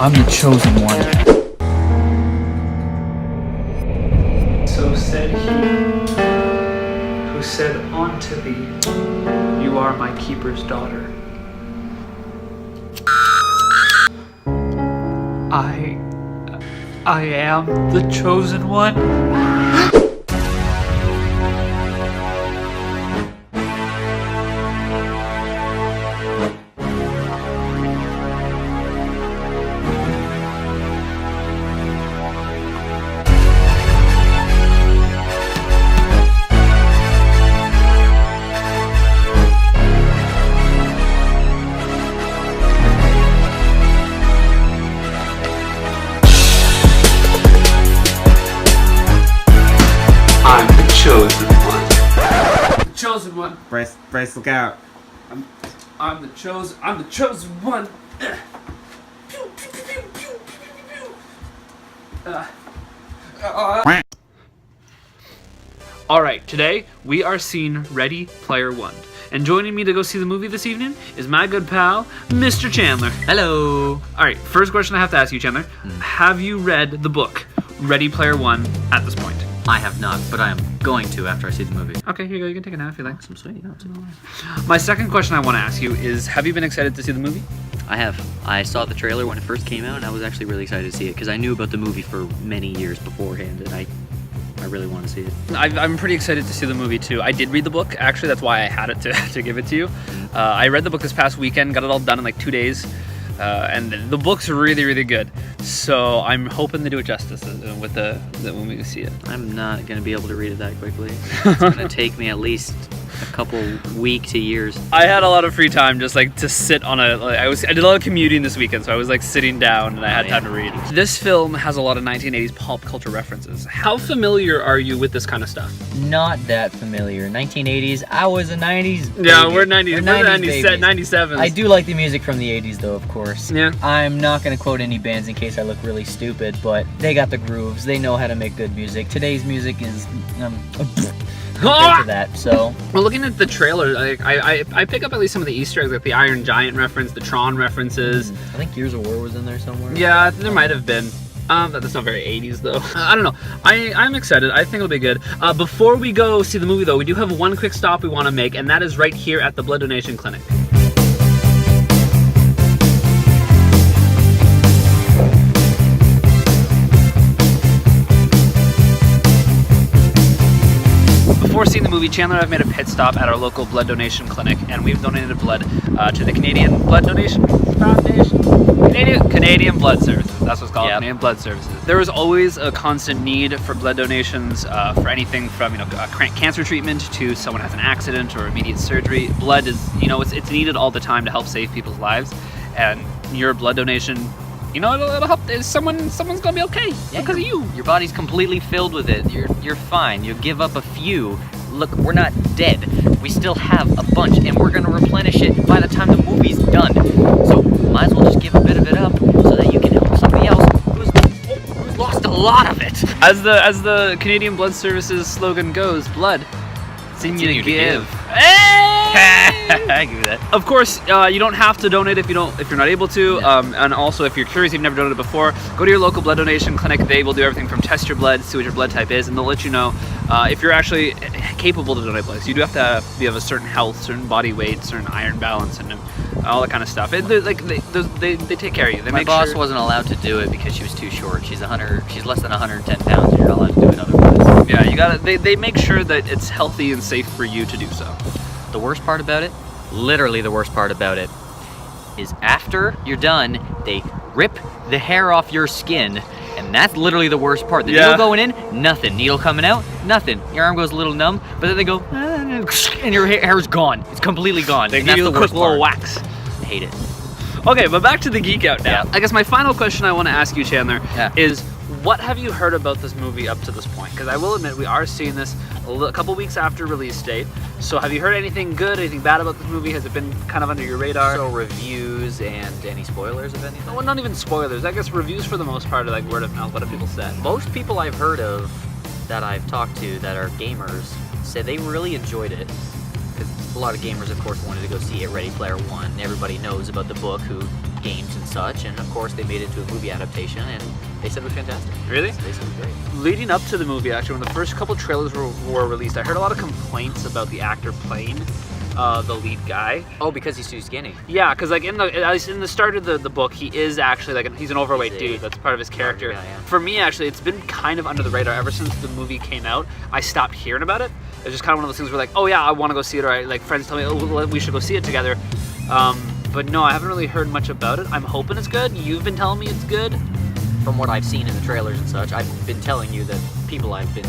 I'm the chosen one. So said he, who said unto thee, you are my keeper's daughter. I am the chosen one. Chosen one. Bryce, look out. I'm the chosen one. Alright, today we are seeing Ready Player One. And joining me to go see the movie this evening is my good pal, Mr. Chandler. Hello. Alright, first question I have to ask you, Chandler. Have you read the book, Ready Player One, at this point? I have not, but I am going to after I see the movie. Okay, here you go. You can take a nap if you like. Some sweet. My second question I want to ask you is, have you been excited to see the movie? I have. I saw the trailer when it first came out, and I was actually really excited to see it because I knew about the movie for many years beforehand, and I really want to see it. I'm pretty excited to see the movie too. I did read the book. Actually, that's why I had it to give it to you. I read the book this past weekend, got it all done in like 2 days. And the book's really, really good. So I'm hoping to do it justice with the when we see it. I'm not going to be able to read it that quickly. It's going to take me at least a couple weeks to years. I had a lot of free time just like to sit on I did a lot of commuting this weekend, so I was like sitting down and I had time to read. This film has a lot of 1980s pop culture references. How familiar are you with this kind of stuff? Not that familiar. 1980s. I was a 90s baby. Yeah, we're 90s. We're 90s 97s. I do like the music from the 80s though, of course. Yeah. I'm not going to quote any bands in case I look really stupid, but they got the grooves. They know how to make good music. Today's music is compared to that, so. Well, looking at the trailer, I pick up at least some of the Easter eggs, like the Iron Giant reference, the Tron references. I think Gears of War was in there somewhere. Yeah, there might have been. That's not very 80s though. I don't know. I'm excited. I think it'll be good. Before we go see the movie though, we do have one quick stop we want to make, and that is right here at the blood donation clinic. Before seeing the movie, Chandler and I have made a pit stop at our local blood donation clinic, and we've donated blood to the Canadian Blood Donation Foundation. Canadian Blood Services. That's what's called. Yep. Canadian Blood Services. There is always a constant need for blood donations for anything from cancer treatment to someone has an accident or immediate surgery. Blood is it's needed all the time to help save people's lives, and your blood donation. It'll help. Someone's gonna be okay because of you. Your body's completely filled with it. You're fine. You give up a few. Look, we're not dead. We still have a bunch, and we're gonna replenish it by the time the movie's done. So might as well just give a bit of it up so that you can help somebody else who's lost a lot of it. As the Canadian Blood Services slogan goes, blood, it's in you to give. Hey! I give you that. Of course, you don't have to donate if you're not able to. And also, if you're curious, you've never donated before, go to your local blood donation clinic. They will do everything from test your blood, see what your blood type is, and they'll let you know if you're actually capable to donate blood. So you do have to be of a certain health, certain body weight, certain iron balance, and all that kind of stuff. They take care of you. My boss wasn't allowed to do it because she was too short. She's less than 110 pounds, and you're not allowed to do it otherwise. Yeah, you gotta. They make sure that it's healthy and safe for you to do so. The worst part about it, literally the worst part about it, is after you're done, they rip the hair off your skin, and that's literally the worst part. The needle going in, nothing. Needle coming out, nothing. Your arm goes a little numb, but then they go, and your hair's gone. It's completely gone. They give you a quick little wax. I hate it. Okay, but back to the Geek-Out now. Yeah. I guess my final question I want to ask you, Chandler, Yeah. is what have you heard about this movie up to this point? Because I will admit, we are seeing this a couple weeks after release date. So have you heard anything good, anything bad about this movie? Has it been kind of under your radar? So reviews and any spoilers of anything? Well, not even spoilers. I guess reviews for the most part are like word of mouth. What have people said? Most people I've heard of that I've talked to that are gamers said they really enjoyed it. Because a lot of gamers, of course, wanted to go see it, Ready Player One. Everybody knows about the book who games and such, and of course they made it into a movie adaptation, and they said it was fantastic. Really? They said it was great. Leading up to the movie, actually, when the first couple trailers were released, I heard a lot of complaints about the actor playing the lead guy. Oh, because he's too skinny. Yeah, because like in the start of the book, he is actually like he's an overweight dude. That's part of his character. Yeah. For me, actually, it's been kind of under the radar ever since the movie came out. I stopped hearing about it. It's just kind of one of those things where like, oh yeah, I want to go see it, or like friends tell me, oh, we should go see it together. But no, I haven't really heard much about it. I'm hoping it's good. You've been telling me it's good. From what I've seen in the trailers and such, I've been telling you that people I've been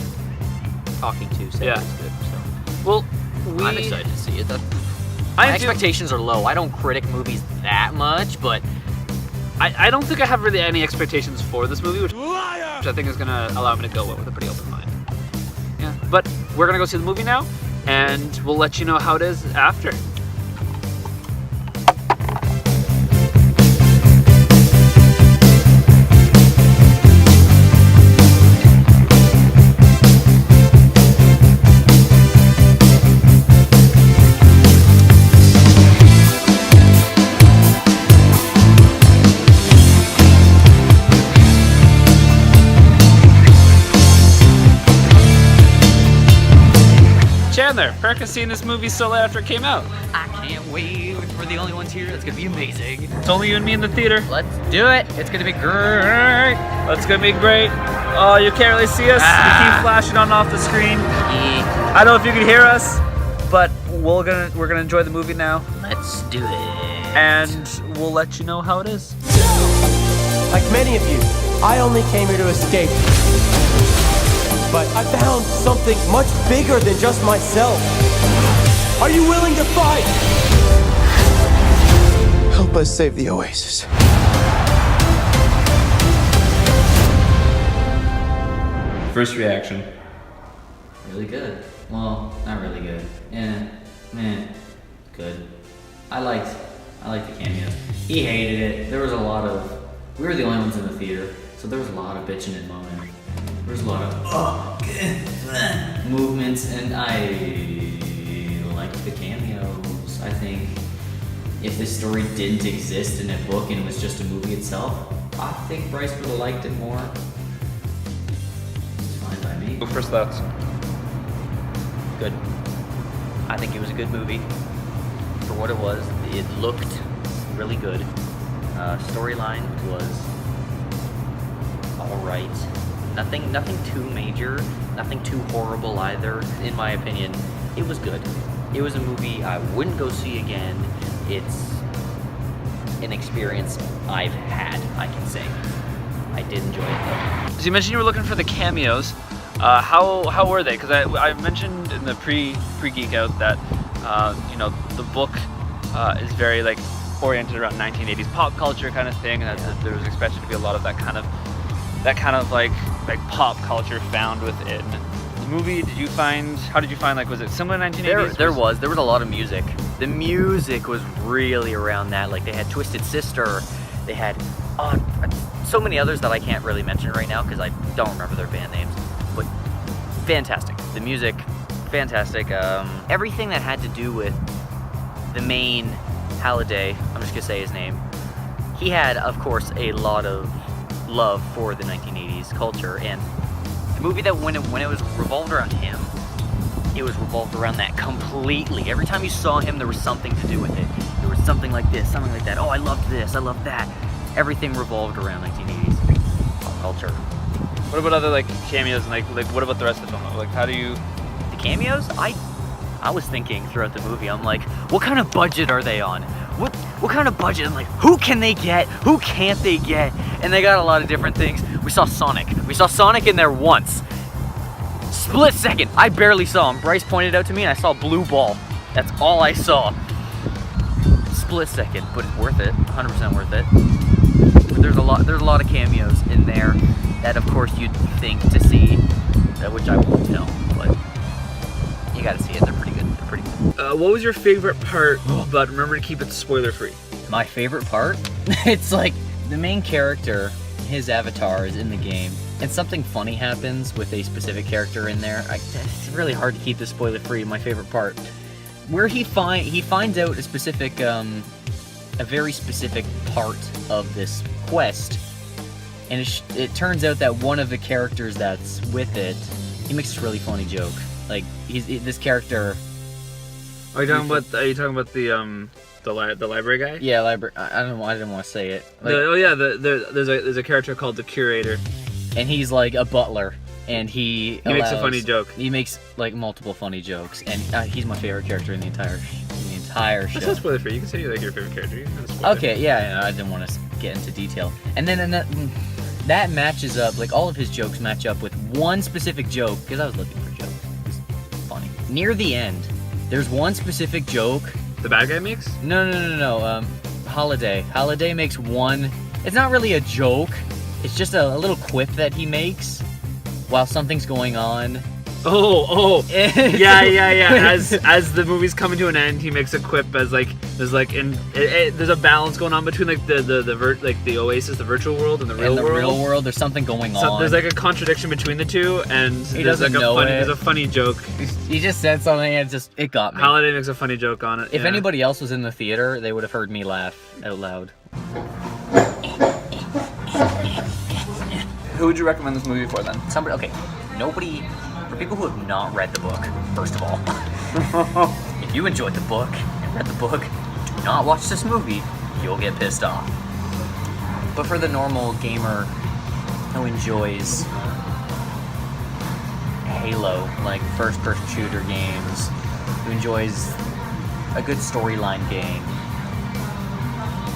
talking to say it's good. So. Well, I'm excited to see it. My expectations are low. I don't critic movies that much, but I don't think I have really any expectations for this movie, which I think is going to allow me to go with a pretty open mind. Yeah, but we're going to go see the movie now, and we'll let you know how it is after. Chandler, Perk has seen this movie so late after it came out. I can't wait. We're the only ones here. That's gonna be amazing. It's only you and me in the theater. Let's do it. It's gonna be great. That's gonna be great. Oh, you can't really see us. We keep flashing on and off the screen. Yeah. I don't know if you can hear us, but we're gonna enjoy the movie now, Let's do it. and we'll let you know how it is. Like many of you, I only came here to escape. But I found something much bigger than just myself. Are you willing to fight? Help us save the oasis. First reaction. Really good. Well, not really good. Good. I liked the cameos. He hated it. There was a lot of. We were the only ones in the theater, so there was a lot of bitching and moaning. There was a lot of movements, and I liked the cameos. I think if this story didn't exist in a book and it was just a movie itself, I think Bryce would have liked it more. It's fine by me. First thoughts. Good. I think it was a good movie. For what it was, it looked really good. Storyline was alright. Nothing too major, nothing too horrible either. In my opinion, it was good. It was a movie I wouldn't go see again. It's an experience I've had, I can say. I did enjoy it though. So you mentioned you were looking for the cameos. How were they? Because I mentioned in the pre Geek-Out that the book is very like oriented around 1980s pop culture kind of thing, and that there was expected to be a lot of that kind of like pop culture found within the movie. How did you find, like, was it similar to 1980s? There was a lot of music. The music was really around that. Like, they had Twisted Sister, they had so many others that I can't really mention right now because I don't remember their band names, but fantastic. The music, fantastic. Everything that had to do with the main Halliday, I'm just gonna say his name, he had, of course, a lot of love for the 1980s culture, and the movie that when it was revolved around him, it was revolved around that completely. Every time you saw him, there was something to do with it. There was something like this, something like that. Oh, I loved this, I loved that. Everything revolved around 1980s pop culture. What about other like cameos, and like what about the rest of the film? Like, how do you? The cameos? I was thinking throughout the movie, I'm like, what kind of budget are they on? What kind of budget? I'm like, who can they get? Who can't they get? And they got a lot of different things. We saw Sonic. We saw Sonic in there once. Split second. I barely saw him. Bryce pointed out to me and I saw Blue Ball. That's all I saw. Split second, but it's worth it. 100% worth it. But there's a lot of cameos in there that, of course, you'd think to see, which I won't tell, but you gotta see it. They're pretty good. What was your favorite part? But remember to keep it spoiler free. My favorite part? It's like the main character, his avatar is in the game, and something funny happens with a specific character in there. It's really hard to keep this spoiler free. My favorite part, where he finds out a specific a very specific part of this quest, and it turns out that one of the characters that's with it, he makes this really funny joke. Like this character. Are you talking about the library guy? Yeah, library. I didn't want to say it. Like, there's a character called the curator, and he's like a butler, and he makes a funny joke. He makes like multiple funny jokes, and he's my favorite character in the entire show. That's not spoiler free. You can say you like your favorite character. You can spoil Okay, it. yeah, I didn't want to get into detail. And then that matches up, like all of his jokes match up with one specific joke, because I was looking for jokes. It's funny. Near the end, there's one specific joke. The bad guy makes? No. Holiday. Holiday makes one. It's not really a joke. It's just a little quip that he makes while something's going on. Oh. Yeah. As the movie's coming to an end, he makes a quip as like there's a balance going on between like the Oasis, the virtual world, and the real world. Real world, there's something going on. There's like a contradiction between the two, and there's a funny joke. He just said something, and it got me. Holiday makes a funny joke on it. If anybody else was in the theater, they would have heard me laugh out loud. Who would you recommend this movie for then? For people who have not read the book, first of all, if you enjoyed the book and read the book, do not watch this movie, you'll get pissed off. But for the normal gamer who enjoys Halo, like first-person shooter games, who enjoys a good storyline game,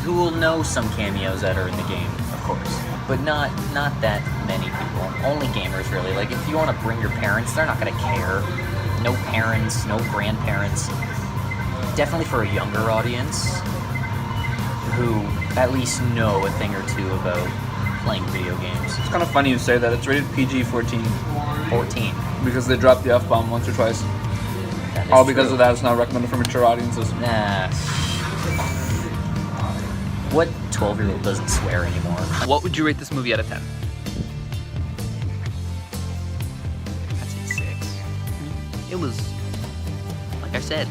who will know some cameos that are in the game, of course. But not that many people. Only gamers, really. Like, if you want to bring your parents, they're not going to care. No parents, no grandparents. Definitely for a younger audience who at least know a thing or two about playing video games. It's kind of funny you say that. It's rated PG-14. 14. Because they dropped the F-bomb once or twice. All because of that, it's not recommended for mature audiences. Nah. What 12-year-old doesn't swear anymore? What would you rate this movie out of 10? I'd say 6. It was, like I said,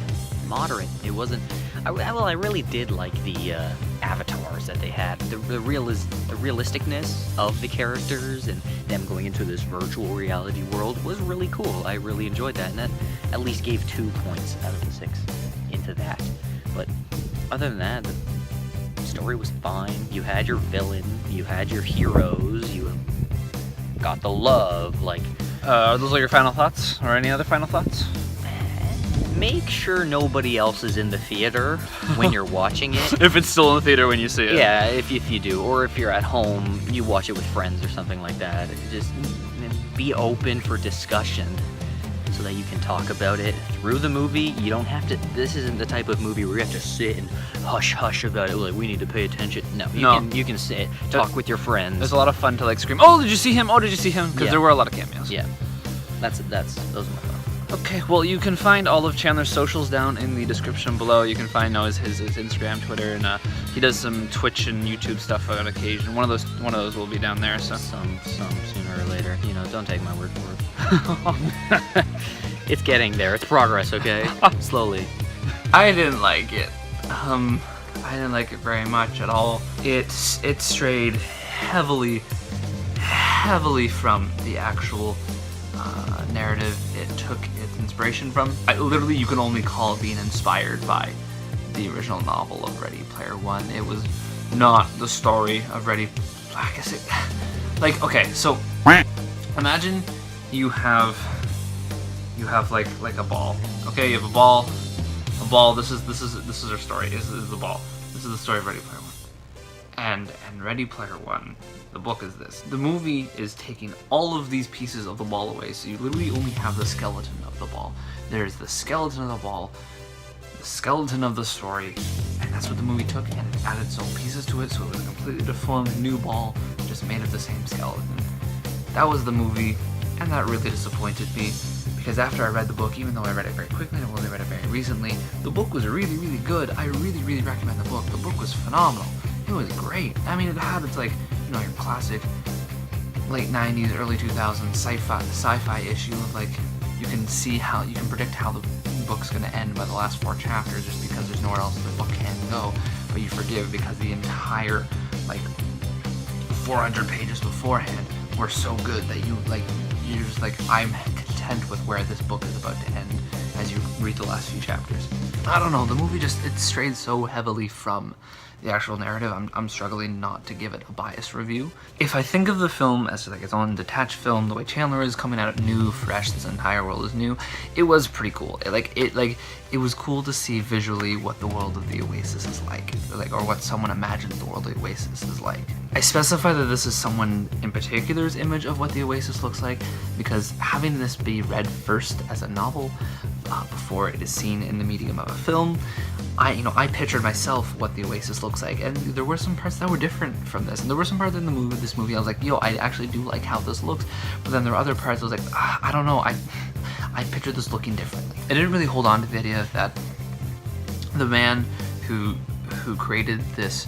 moderate. It wasn't. I really did like the avatars that they had. The realisticness of the characters and them going into this virtual reality world was really cool. I really enjoyed that, and that at least gave 2 points out of the 6 into that. But other than that, the story was fine. You had your villain, you had your heroes, you got the love, like... Are those all your final thoughts? Or any other final thoughts? Make sure nobody else is in the theater when you're watching it. If it's still in the theater when you see it. Yeah, if you do. Or if you're at home, you watch it with friends or something like that. Just be open for discussion so that you can talk about it through the movie. You don't have to... This isn't the type of movie where you have to sit and hush about it. Like, we need to pay attention. No. You can sit, talk with your friends. There's a lot of fun to like scream, "Oh, did you see him? Oh, did you see him?" Because there were a lot of cameos. Yeah. Those are my thoughts. Okay, well, you can find all of Chandler's socials down in the description below. You can find his Instagram, Twitter, and he does some Twitch and YouTube stuff on occasion. One of those will be down there. So some sooner or later. Don't take my word for it. It's getting there. It's progress, okay? Slowly. I didn't like it. I didn't like it very much at all. It strayed heavily from the actual narrative it took its inspiration from. Literally, you can only call it being inspired by the original novel of Ready Player One. It was not the story of Ready. I guess it. Like, okay, so imagine you have like a ball. Okay, you have a ball. This is our story. This is the ball. This is the story of Ready Player One. And Ready Player One, the book is this. The movie is taking all of these pieces of the ball away, so you literally only have the skeleton of the ball. There's the skeleton of the ball, the skeleton of the story, and that's what the movie took, and it added some pieces to it, so it was a completely deformed new ball, just made of the same skeleton. That was the movie, and that really disappointed me, because after I read the book, even though I read it very quickly, and I only read it very recently, the book was really, really good. I really, really recommend the book. The book was phenomenal. It was great. I mean, it had its, like, your classic late 90s, early 2000s sci-fi issue of, like, you can predict how the book's going to end by the last 4 chapters just because there's nowhere else the book can go. but you forgive because the entire, like, 400 pages beforehand were so good that you're just like, I'm content with where this book is about to end as you read the last few chapters. I don't know, the movie it strayed so heavily from the actual narrative. I'm struggling not to give it a biased review. If I think of the film as like its own detached film, the way Chandler is coming out new, fresh, this entire world is new, it was pretty cool. It was cool to see visually what the world of the Oasis is like, or what someone imagines the world of the Oasis is like. I specify that this is someone in particular's image of what the Oasis looks like, because having this be read first as a novel before it is seen in the medium of a film, I pictured myself what the Oasis looks like, and there were some parts that were different from this, and there were some parts in this movie I was like, yo, I actually do like how this looks, but then there were other parts I was like, I don't know, I pictured this looking differently. I didn't really hold on to the idea that the man who created this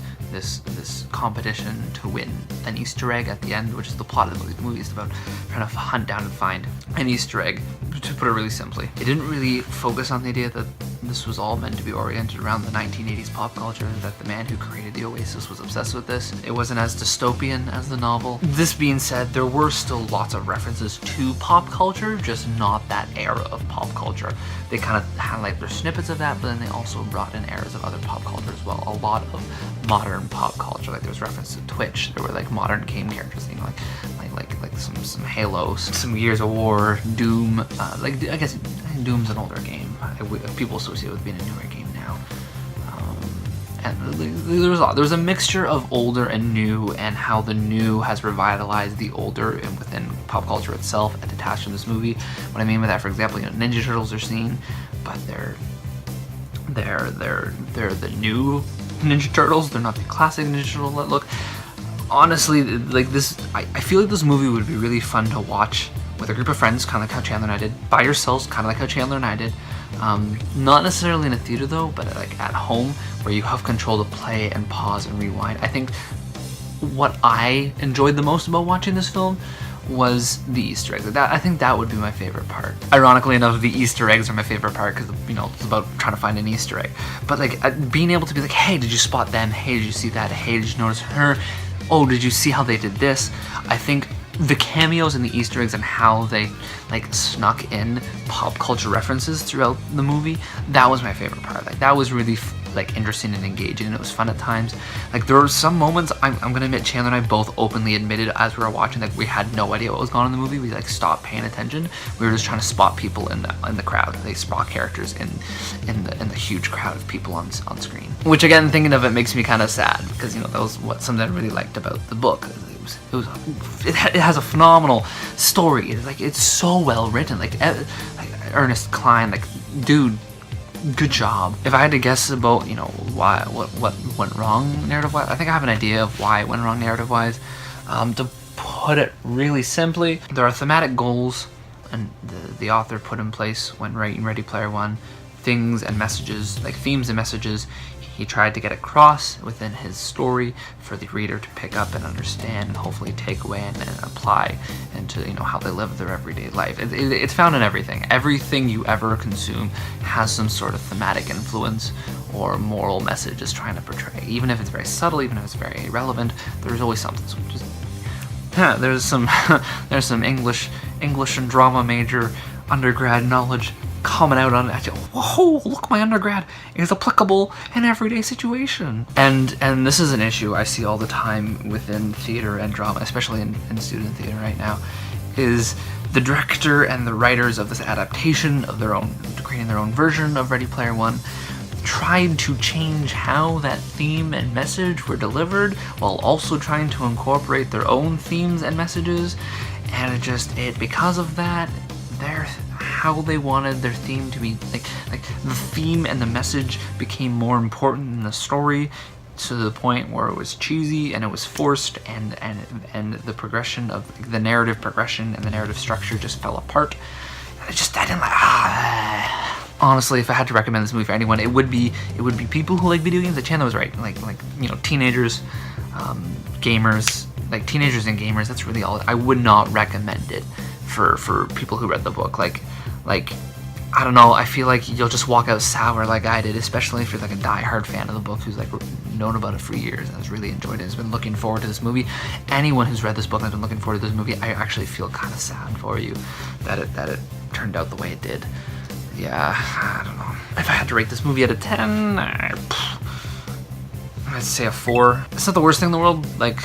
competition to win an Easter egg at the end, which is the plot of the movie. The movie is about trying to hunt down and find an Easter egg, to put it really simply. It didn't really focus on the idea that this was all meant to be oriented around the 1980s pop culture, that the man who created the Oasis was obsessed with this. It wasn't as dystopian as the novel. This being said, there were still lots of references to pop culture, just not that era of pop culture. They kind of had like their snippets of that, but then they also brought in eras of other pop culture as well. A lot of modern pop culture, like there was reference to Twitch. There were like modern game characters, you know, like some Halo, some Gears of War, Doom. I guess Doom's an older game. People associate it with being a newer game now. And there was a lot. There was a mixture of older and new, and how the new has revitalized the older and within pop culture itself and detached from this movie. What I mean by that, for example, Ninja Turtles are seen, but they're the new Ninja Turtles. They're not the classic Ninja Turtle look. Honestly, like this, I feel like this movie would be really fun to watch with a group of friends, kind of like how Chandler and I did. By yourselves, kind of like how Chandler and I did. Not necessarily in a theater though, but like at home, where you have control to play and pause and rewind. I think what I enjoyed the most about watching this film was the Easter eggs. I think that would be my favorite part. Ironically enough, the Easter eggs are my favorite part because, it's about trying to find an Easter egg. But like being able to be like, hey, did you spot them? Hey, did you see that? Hey, did you notice her? Oh, did you see how they did this? I think the cameos and the Easter eggs and how they like snuck in pop culture references throughout the movie, that was my favorite part. Like that was really interesting and engaging, and it was fun at times. Like there were some moments, I'm gonna admit, Chandler and I both openly admitted as we were watching, like we had no idea what was going on in the movie. We like stopped paying attention. We were just trying to spot people in the crowd. They spot characters in the huge crowd of people on screen. Which again, thinking of it makes me kind of sad, because that was something I really liked about the book. It has a phenomenal story. It's so well written. Like Ernest Cline, dude, good job. If I had to guess about what went wrong narrative-wise, I think I have an idea of why it went wrong narrative-wise. To put it really simply, there are thematic goals, and the author put in place when writing Ready Player One, things and messages, like themes and messages he tried to get across within his story for the reader to pick up and understand and hopefully take away and apply into how they live their everyday life. It's found in everything. Everything you ever consume has some sort of thematic influence or moral message it's trying to portray. Even if it's very subtle, even if it's very irrelevant, there's always something. So there's some English and drama major undergrad knowledge coming out on it. Whoa, look, my undergrad is applicable in everyday situation. And this is an issue I see all the time within theater and drama, especially in student theater right now, is the director and the writers of this adaptation of creating their own version of Ready Player One tried to change how that theme and message were delivered while also trying to incorporate their own themes and messages, and because of that, how they wanted their theme to be, like the theme and the message became more important than the story, to the point where it was cheesy and it was forced, and the progression of the narrative progression and the narrative structure just fell apart. I didn't like. Honestly, if I had to recommend this movie for anyone, it would be people who like video games. Like Chandler was right, teenagers, gamers, like teenagers and gamers. That's really all. I would not recommend it for people who read the book. I don't know, I feel like you'll just walk out sour like I did, especially if you're like a die-hard fan of the book who's like known about it for years and has really enjoyed it, has been looking forward to this movie. Anyone who's read this book and has been looking forward to this movie, I actually feel kind of sad for you that it turned out the way it did. Yeah, I don't know. If I had to rate this movie out of 10, I'd say a 4. It's not the worst thing in the world. Like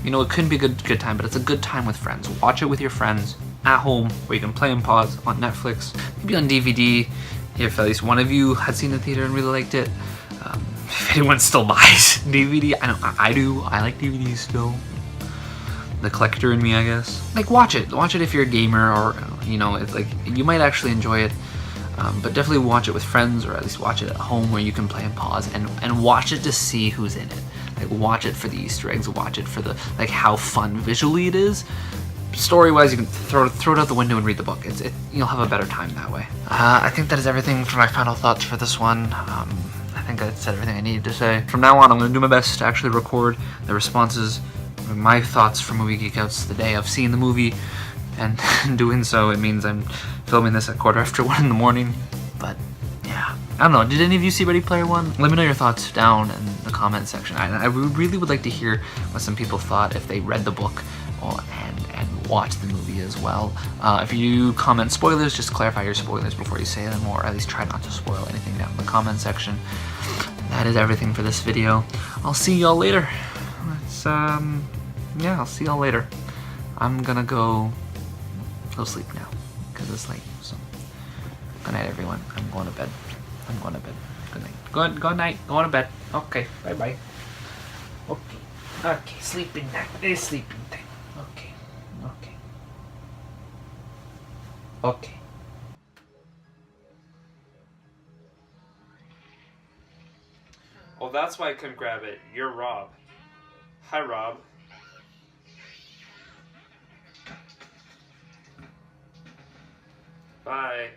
you know, it couldn't be a good time, but it's a good time with friends. Watch it with your friends at home, where you can play and pause on Netflix, maybe on DVD, if at least one of you had seen the theater and really liked it. If anyone still buys DVD, I do. I like DVDs still. The collector in me, I guess. Like, watch it if you're a gamer, or you know, it's like you might actually enjoy it. But definitely watch it with friends, or at least watch it at home where you can play and pause, and watch it to see who's in it. Like, watch it for the Easter eggs, watch it for the like how fun visually it is. Story-wise, you can throw it out the window and read the book. You'll have a better time that way. I think that is everything for my final thoughts for this one. I think I said everything I needed to say. From now on, I'm going to do my best to actually record the responses, my thoughts for Movie Geek-Outs the day of seeing the movie, and in doing so, it means I'm filming this at 1:15 in the morning. But yeah, I don't know. Did any of you see Ready Player One? Let me know your thoughts down in the comment section. I really would like to hear what some people thought if they read the book and watched the movie as well. If you comment spoilers, just clarify your spoilers before you say them, or at least try not to spoil anything down in the comment section. That is everything for this video. I'll see y'all later. Yeah, I'll see y'all later. I'm gonna go sleep now because it's late. So good night, everyone. I'm going to bed. Good night. Good night. Going to bed. Okay. Bye. Okay. Sleeping night. It's sleeping time. Okay. Oh, that's why I couldn't grab it. You're Rob. Hi, Rob. Bye.